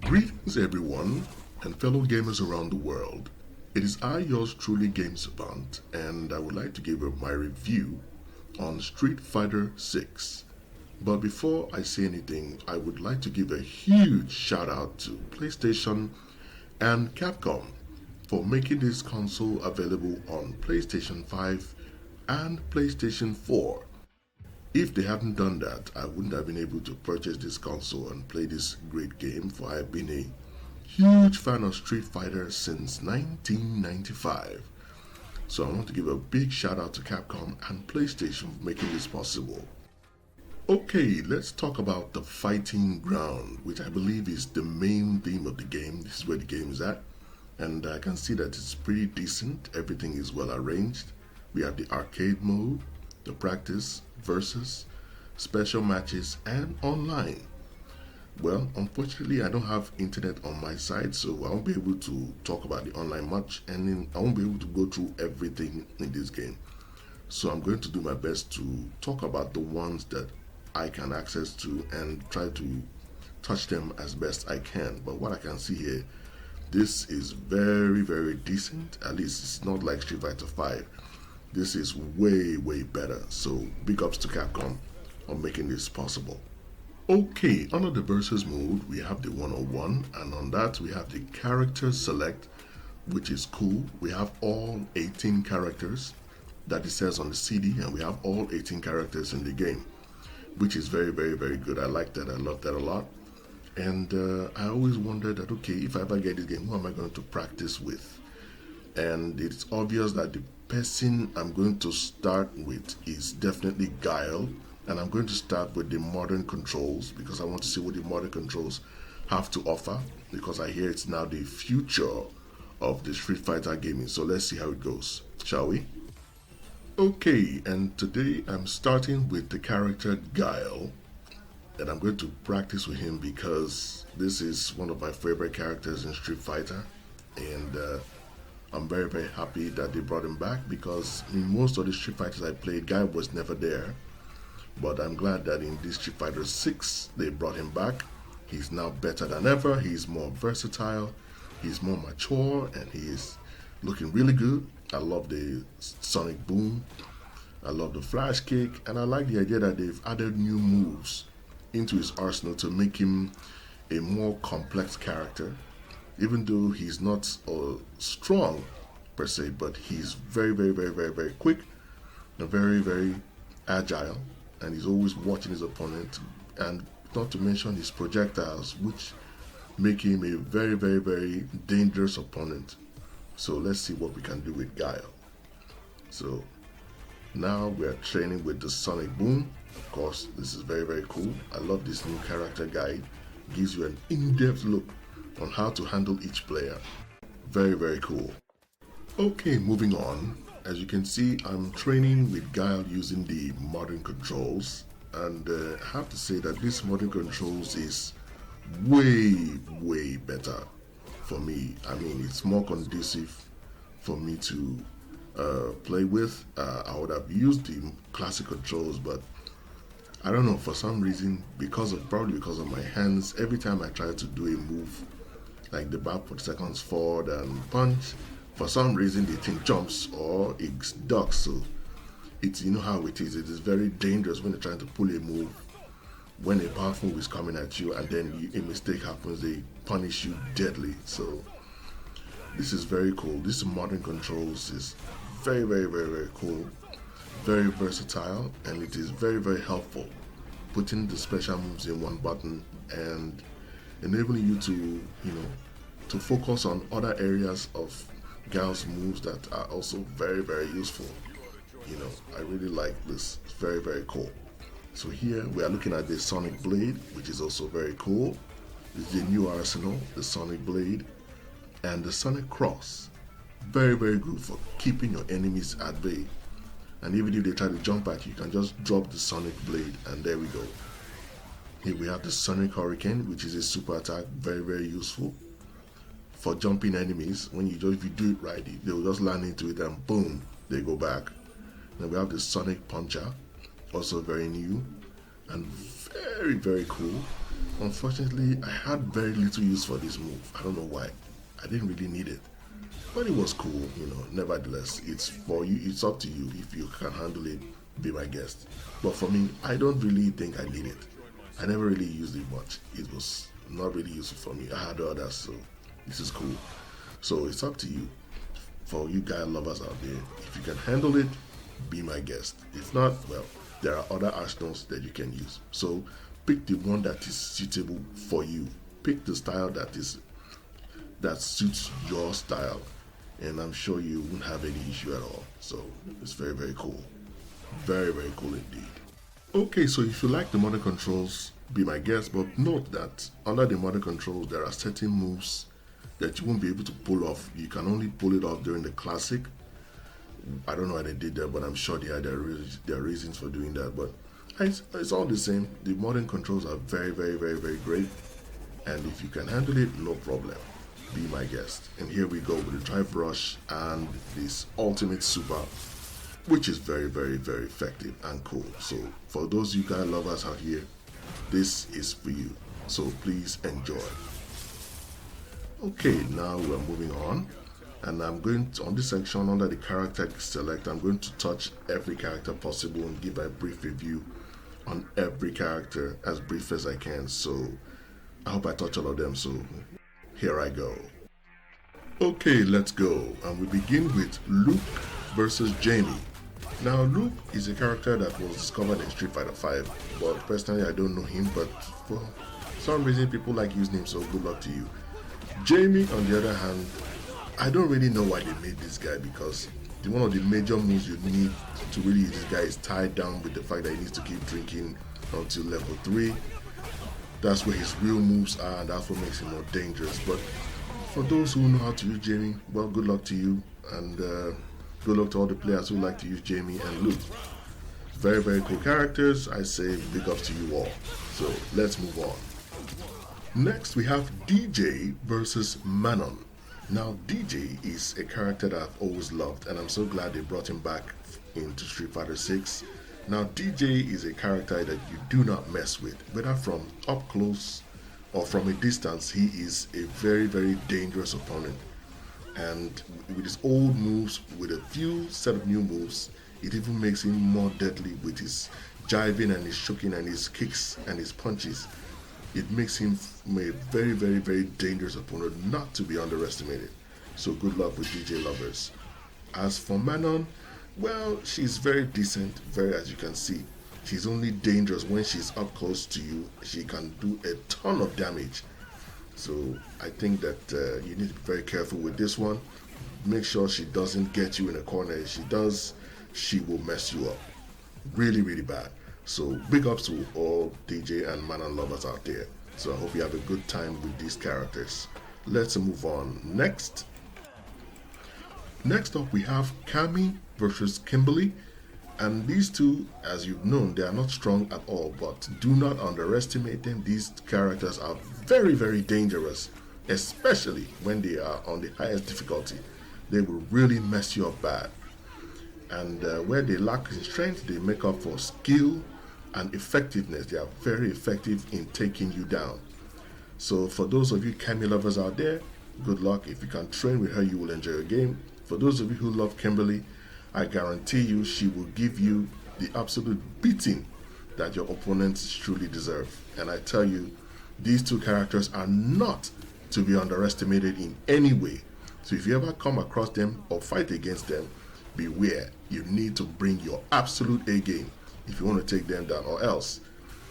Greetings everyone and fellow gamers around the world. It is I, yours truly, Game Savant, and I would like to give my review on Street Fighter 6. But before I say anything, I would like to give a huge shout out to PlayStation and Capcom for making this console available on PlayStation 5 and PlayStation 4. If they hadn't done that, I wouldn't have been able to purchase this console and play this great game, for I've been a huge fan of Street Fighter since 1995. So I want to give a big shout out to Capcom and PlayStation for making this possible. Okay, let's talk about the fighting ground, which I believe is the main theme of the game. This is where the game is at, and I can see that it's pretty decent. Everything is well arranged. We have the arcade mode, the practice, versus, special matches, and online. Well, unfortunately, I don't have internet on my side, so I won't be able to talk about the online much, and then I won't be able to go through everything in this game. So I'm going to do my best to talk about the ones that I can access to and try to touch them as best I can. But what I can see here, this is very, very decent. At least it's not like Street Fighter 5. This is way, way better. So big ups to Capcom on making this possible. Okay, under the versus mode, we have the 101, and on that we have the character select, which is cool. We have all 18 characters that it says on the CD, and we have all 18 characters in the game, which is very, very, very good. I like that. I love that a lot. And I always wondered that, okay, if I ever get this game, who am I going to practice with? And it's obvious that the person I'm going to start with is definitely Guile, and I'm going to start with the modern controls because I want to see what the modern controls have to offer, because I hear it's now the future of the Street Fighter gaming. So let's see how it goes, shall we? Okay, and today I'm starting with the character Guile, and I'm going to practice with him because this is one of my favorite characters in Street Fighter, and I'm very, very happy that they brought him back, because in most of the Street Fighters I played, Guile was never there. But I'm glad that in this Street Fighter 6 they brought him back. He's now better than ever. He's more versatile, he's more mature, and he is looking really good. I love the sonic boom, I love the flash kick, and I like the idea that they've added new moves into his arsenal to make him a more complex character. Even though he's not strong per se, but he's very, very, very, very, very quick and very, very agile, and he's always watching his opponent, and not to mention his projectiles, which make him a very, very, very dangerous opponent. So let's see what we can do with Guile. So now we are training with the sonic boom. Of course, this is very, very cool. I love this new character guide. It gives you an in-depth look on how to handle each player. Very, very cool. Okay, moving on. As you can see, I'm training with Guile using the modern controls, and I have to say that this modern controls is way, way better for me. I mean, it's more conducive for me to play with. I would have used the classic controls, but I don't know, for some reason, probably because of my hands, every time I try to do a move like the backward seconds forward and punch, for some reason the thing jumps or it ducks. So it's, you know how it is very dangerous when you're trying to pull a move, when a powerful move is coming at you and then a mistake happens, they punish you deadly. So this is very cool. This modern controls is very, very, very, very cool, very versatile, and it is very, very helpful, putting the special moves in one button and enabling you to, to focus on other areas of Guile's moves that are also very, very useful. I really like this. It's very, very cool. So here we are looking at the Sonic Blade, which is also very cool. This is the new arsenal, the Sonic Blade, and the Sonic Cross. Very, very good for keeping your enemies at bay. And even if they try to jump at you, you can just drop the Sonic Blade, and there we go. Here we have the Sonic Hurricane, which is a super attack, very, very useful for jumping enemies. If you do it right, they'll just land into it and boom, they go back. Then we have the Sonic Puncher, also very new and very, very cool. Unfortunately, I had very little use for this move. I don't know why. I didn't really need it. But it was cool, nevertheless. It's for you, it's up to you. If you can handle it, be my guest. But for me, I don't really think I need it. I never really used it much. It was not really useful for me. I had others, so this is cool. So it's up to you. For you guy lovers out there, if you can handle it, be my guest. If not, well, there are other arsenals that you can use. So pick the one that is suitable for you. Pick the style that suits your style, and I'm sure you won't have any issue at all. So it's very, very cool. Very, very cool indeed. Okay, so if you like the modern controls, be my guest, but note that under the modern controls there are certain moves that you won't be able to pull off. You can only pull it off during the classic. I don't know why they did that, but I'm sure they had their reasons for doing that. But it's all the same. The modern controls are very, very, very, very great, and if you can handle it, no problem. Be my guest. And here we go with the drive rush and this ultimate super, which is very, very, very effective and cool. So for those you guy lovers out here, this is for you. So please enjoy. Okay, now we're moving on, and I'm going to, on this section under the character select, I'm going to touch every character possible and give a brief review on every character, as brief as I can. So I hope I touch all of them. So here I go. Okay, let's go. And we begin with Luke versus Jamie. Now, Luke is a character that was discovered in Street Fighter V, but personally I don't know him, but for some reason people like using him, so good luck to you. Jamie, on the other hand, I don't really know why they made this guy, because one of the major moves you need to really use this guy is tied down with the fact that he needs to keep drinking until level 3. That's where his real moves are, and that's what makes him more dangerous. But for those who know how to use Jamie, well, good luck to you, and good luck to all the players who like to use Jamie and Luke. Very, very cool characters. I say big ups to you all. So let's move on. Next we have DJ versus Manon. Now DJ is a character that I've always loved, and I'm so glad they brought him back into Street Fighter 6. Now DJ is a character that you do not mess with, whether from up close or from a distance. He is a very, very dangerous opponent, and with his old moves, with a few set of new moves, it even makes him more deadly with his jiving and his choking and his kicks and his punches. It makes him a very, very, very dangerous opponent, not to be underestimated. So good luck with DJ lovers. As for Manon, well, she's very decent, very, as you can see. She's only dangerous when she's up close to you. She can do a ton of damage. So I think that you need to be very careful with this one. Make sure she doesn't get you in a corner. If she does, she will mess you up really, really bad. So big ups to all DJ and Manon lovers out there. So I hope you have a good time with these characters. Let's move on. Next up we have Cammy versus Kimberly. And these two, as you've known, they are not strong at all, but do not underestimate them. These characters are very, very dangerous, especially when they are on the highest difficulty. They will really mess you up bad. And where they lack in strength, they make up for skill and effectiveness. They are very effective in taking you down. So for those of you Cammy lovers out there, good luck. If you can train with her, you will enjoy your game. For those of you who love Kimberly, I guarantee you she will give you the absolute beating that your opponents truly deserve. And I tell you, these two characters are not to be underestimated in any way. So if you ever come across them or fight against them, beware. You need to bring your absolute A game if you want to take them down, or else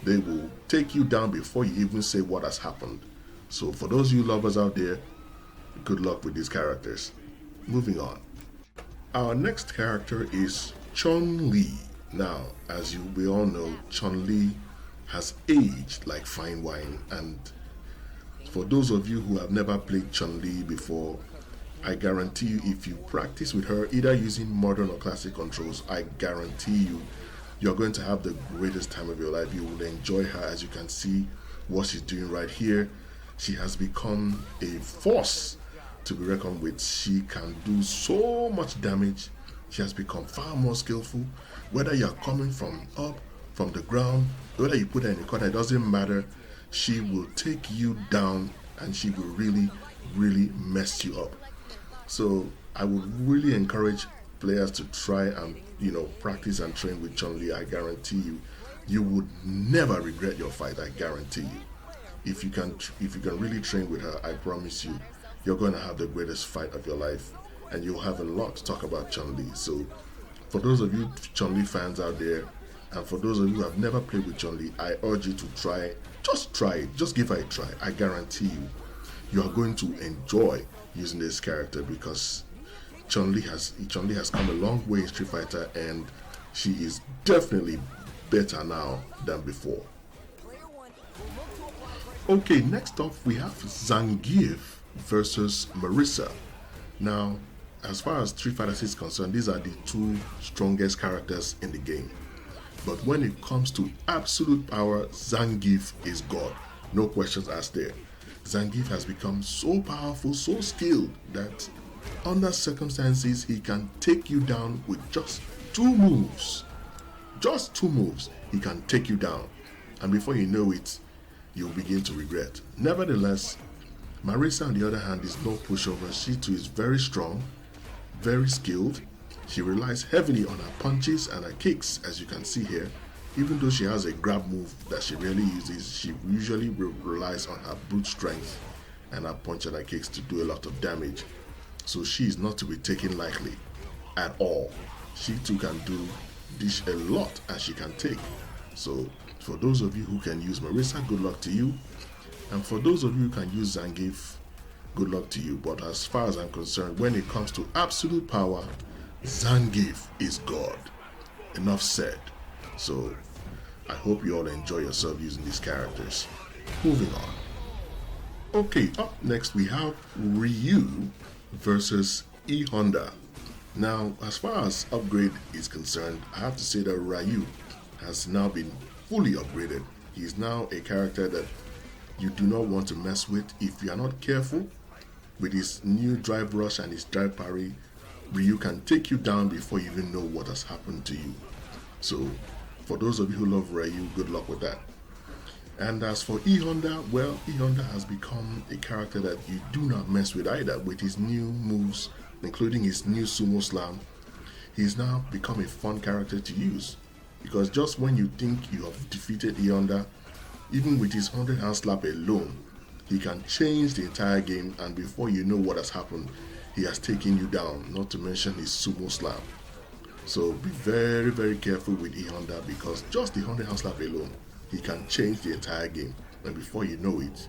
they will take you down before you even say what has happened. So for those of you lovers out there, good luck with these characters. Moving on. Our next character is Chunli. Now, as we all know, Chunli has aged like fine wine, and for those of you who have never played Chunli before, I guarantee you, if you practice with her, either using modern or classic controls, I guarantee you, you're going to have the greatest time of your life. You will enjoy her. As you can see what she's doing right here, she has become a force to be reckoned with. She can do so much damage. She has become far more skillful. Whether you're coming from up, from the ground, whether you put her in the corner, it doesn't matter. she will take you down and she will really, really mess you up. So I would really encourage players to try and practice and train with Chun-Li. I guarantee you, you would never regret your fight. I guarantee you. If you can really train with her, I promise you, you're going to have the greatest fight of your life, and you'll have a lot to talk about Chun-Li. So for those of you Chun-Li fans out there, and for those of you who have never played with Chun-Li, I urge you to try. Just try it. Just give her a try. I guarantee you are going to enjoy using this character, because Chun-Li has come a long way in Street Fighter, and she is definitely better now than before. Okay, next up we have Zangief versus Marisa. Now, as far as Street Fighter is concerned, these are the two strongest characters in the game. But when it comes to absolute power, Zangief is God. No questions asked there. Zangief has become so powerful, so skilled, that under circumstances he can take you down with just 2 moves. Just 2 moves, he can take you down. And before you know it, you'll begin to regret. Nevertheless, Marisa, on the other hand, is no pushover. She too is very strong, very skilled. She relies heavily on her punches and her kicks, as you can see here. Even though she has a grab move that she rarely uses, she usually relies on her brute strength and her punch and her kicks to do a lot of damage. So she is not to be taken lightly at all. She too can do this a lot, and she can take. So for those of you who can use Marisa, good luck to you. And for those of you who can use Zangief, good luck to you. But as far as I'm concerned, when it comes to absolute power, Zangief is God. Enough said. So I hope you all enjoy yourself using these characters. Moving on. Okay, up next we have Ryu versus E Honda. Now, as far as upgrade is concerned, I have to say that Ryu has now been fully upgraded. He is now a character that you do not want to mess with if you are not careful. With his new drive rush and his drive parry, Ryu can take you down before you even know what has happened to you. So for those of you who love Ryu, good luck with that. And as for E Honda, well, E Honda has become a character that you do not mess with either. With his new moves, including his new sumo slam, he's now become a fun character to use. Because just when you think you have defeated E Honda, even with his 100 hand slap alone, he can change the entire game, and before you know what has happened, he has taken you down, not to mention his sumo slam. So be very, very careful with E Honda, because just the 100 hand slap alone, he can change the entire game, and before you know it,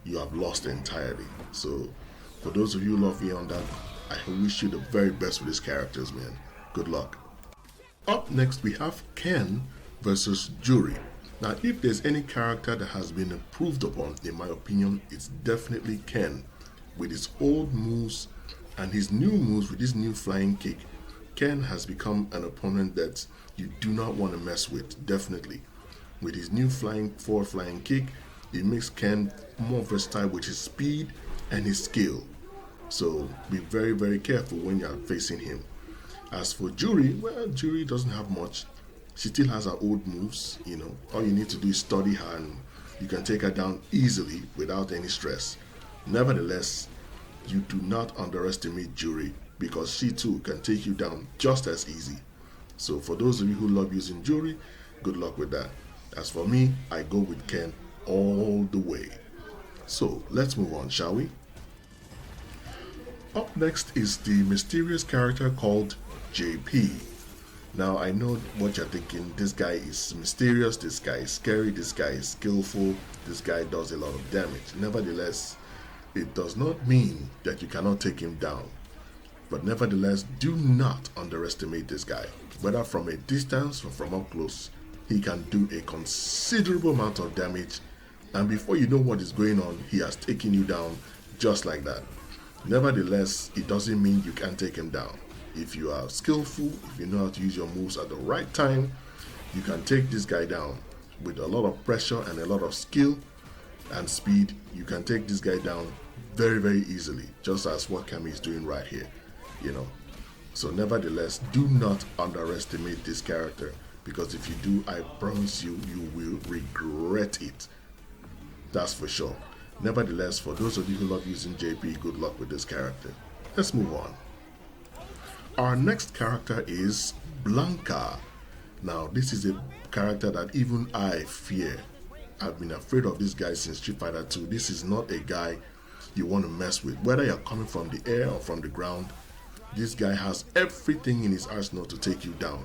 you have lost entirely. So for those of you who love E Honda, I wish you the very best with his characters, man. Good luck. Up next we have Ken versus Juri. Now, if there's any character that has been improved upon, in my opinion, it's definitely Ken. With his old moves and his new moves, with his new flying kick, Ken has become an opponent that you do not want to mess with, definitely. With his new forward flying kick, it makes Ken more versatile with his speed and his skill. So be very, very careful when you're facing him. As for Juri, well, Juri doesn't have much. She still has her old moves, All you need to do is study her and you can take her down easily without any stress. Nevertheless, you do not underestimate Juri, because she too can take you down just as easy. So for those of you who love using Juri, good luck with that. As for me, I go with Ken all the way. So let's move on, shall we? Up next is the mysterious character called JP. Now, I know what you're thinking. This guy is mysterious, this guy is scary, this guy is skillful, this guy does a lot of damage. Nevertheless, it does not mean that you cannot take him down. But nevertheless, do not underestimate this guy. Whether from a distance or from up close, he can do a considerable amount of damage, and before you know what is going on, he has taken you down just like that. Nevertheless, it doesn't mean you can't take him down. If you are skillful, if you know how to use your moves at the right time, you can take this guy down. With a lot of pressure and a lot of skill and speed, you can take this guy down very, very easily, just as what Kami is doing right here, So nevertheless, do not underestimate this character, because if you do, I promise you, you will regret it. That's for sure. Nevertheless, for those of you who love using JP, good luck with this character. Let's move on. Our next character is Blanca. Now, this is a character that even I fear. I've been afraid of this guy since Street Fighter 2. This is not a guy you want to mess with. Whether you're coming from the air or from the ground, this guy has everything in his arsenal to take you down.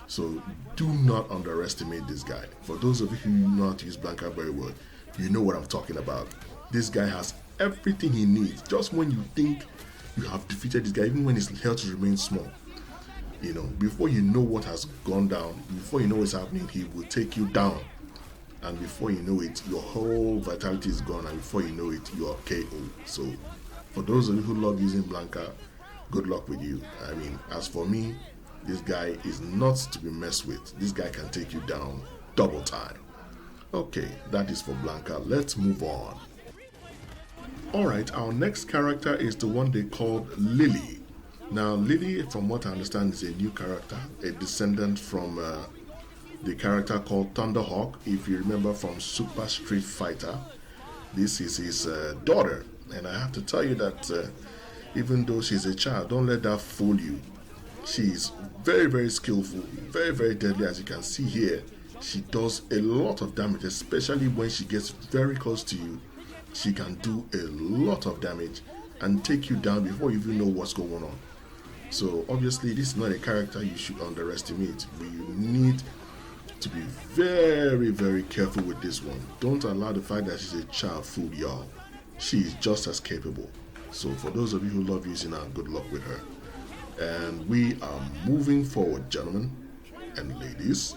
So do not underestimate this guy. For those of you who know how to use Blanca very well, you know what I'm talking about. This guy has everything he needs. Just when you think you have defeated this guy, even when his health remains small, you know, before you know what has gone down, before you know what's happening, he will take you down. And before you know it, your whole vitality is gone, and before you know it, you are KO. So for those of you who love using Blanca, good luck with you. I mean, as for me, this guy is not to be messed with. This guy can take you down double time. Okay, that is for Blanca. Let's move on. Alright, our next character is the one they called Lily. Now, Lily, from what I understand, is a new character, a descendant from the character called Thunderhawk. If you remember from Super Street Fighter, this is his daughter. And I have to tell you that even though she's a child, don't let that fool you. She's very, very skillful, very, very deadly. As you can see here, she does a lot of damage, especially when she gets very close to you. She can do a lot of damage and take you down before you even know what's going on. So obviously this is not a character you should underestimate. You need to be very, very careful with this one. Don't allow the fact that she's a child fool y'all. She is just as capable. So for those of you who love using her, good luck with her. And we are moving forward, gentlemen and ladies.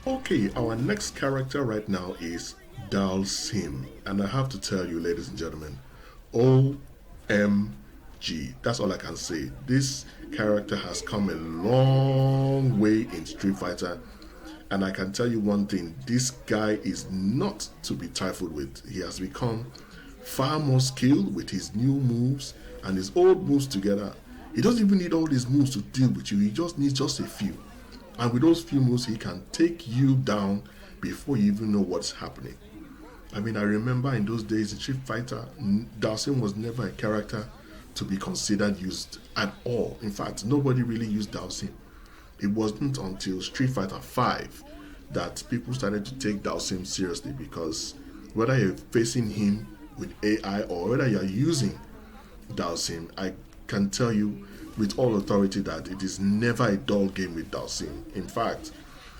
Okay, our next character right now is Dalsim. And I have to tell you, ladies and gentlemen, OMG. That's all I can say. This character has come a long way in Street Fighter. And I can tell you one thing, this guy is not to be trifled with. He has become far more skilled with his new moves and his old moves together. He doesn't even need all these moves to deal with you. He just needs just a few. And with those few moves, he can take you down before you even know what's happening. I mean, I remember in those days in Street Fighter, Dalsim was never a character to be considered used at all. In fact, nobody really used Dalsim. It wasn't until Street Fighter 5 that people started to take Dalsim seriously, because whether you're facing him with AI or whether you're using Dalsim, I can tell you with all authority that it is never a dull game with Dalsim. In fact,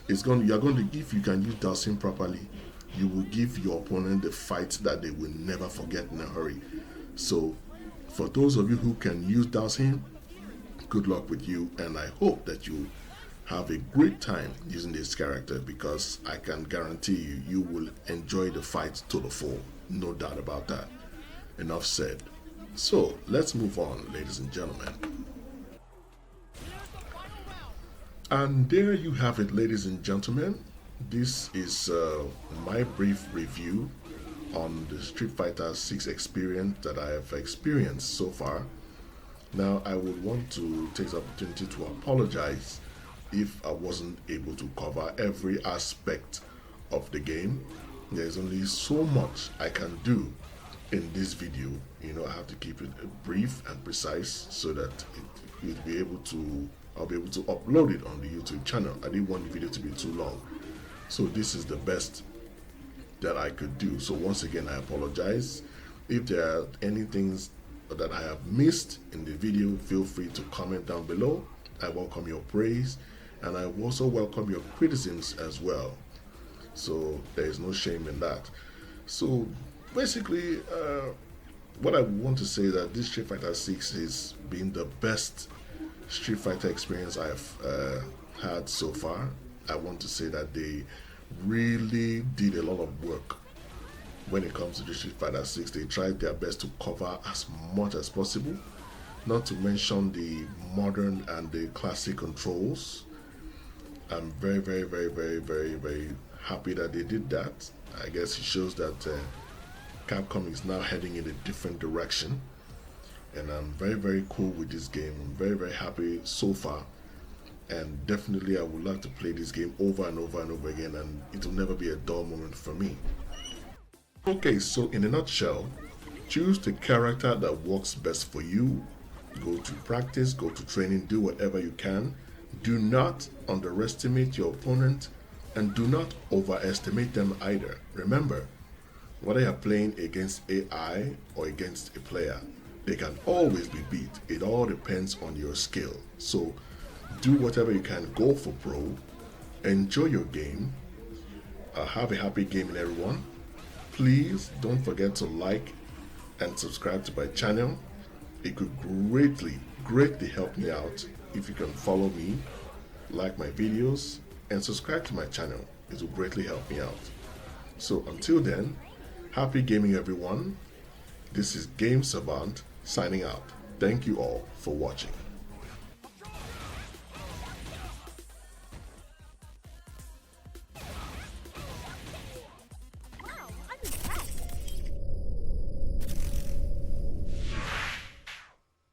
if you can use Dalsim properly, you will give your opponent the fight that they will never forget in a hurry. So for those of you who can use Dalsim, good luck with you, and I hope that you have a great time using this character, because I can guarantee you will enjoy the fight to the full. No doubt about that. Enough said. So let's move on, ladies and gentlemen. And there you have it, ladies and gentlemen. This is my brief review on the Street Fighter 6 experience that I have experienced so far. Now, I would want to take this opportunity to apologize if I wasn't able to cover every aspect of the game. There's only so much I can do in this video. You know, I have to keep it brief and precise so that I'll be able to upload it on the YouTube channel. I didn't want the video to be too long. So this is the best that I could do. So once again, I apologize. If there are any things that I have missed in the video, feel free to comment down below. I welcome your praise, and I also welcome your criticisms as well. So there is no shame in that. So basically, what I want to say is that this Street Fighter 6 has been the best Street Fighter experience I have had so far. I want to say that they really did a lot of work when it comes to the Street Fighter 6. They tried their best to cover as much as possible, not to mention the modern and the classic controls. I'm very, very, very, very, very, very happy that they did that. I guess it shows that Capcom is now heading in a different direction, and I'm very, very cool with this game. I'm very, very happy so far, and definitely I would like to play this game over and over and over again, and it will never be a dull moment for me. Okay, so in a nutshell, choose the character that works best for you. Go to practice, go to training, do whatever you can. Do not underestimate your opponent, and do not overestimate them either. Remember, whether you're playing against AI or against a player, they can always be beat. It all depends on your skill. So do whatever you can, go for pro, enjoy your game, have a happy gaming everyone. Please don't forget to like and subscribe to my channel. It could greatly help me out if you can follow me, like my videos, and subscribe to my channel. It will greatly help me out. So until then, happy gaming everyone. This is Game Savant signing out. Thank you all for watching.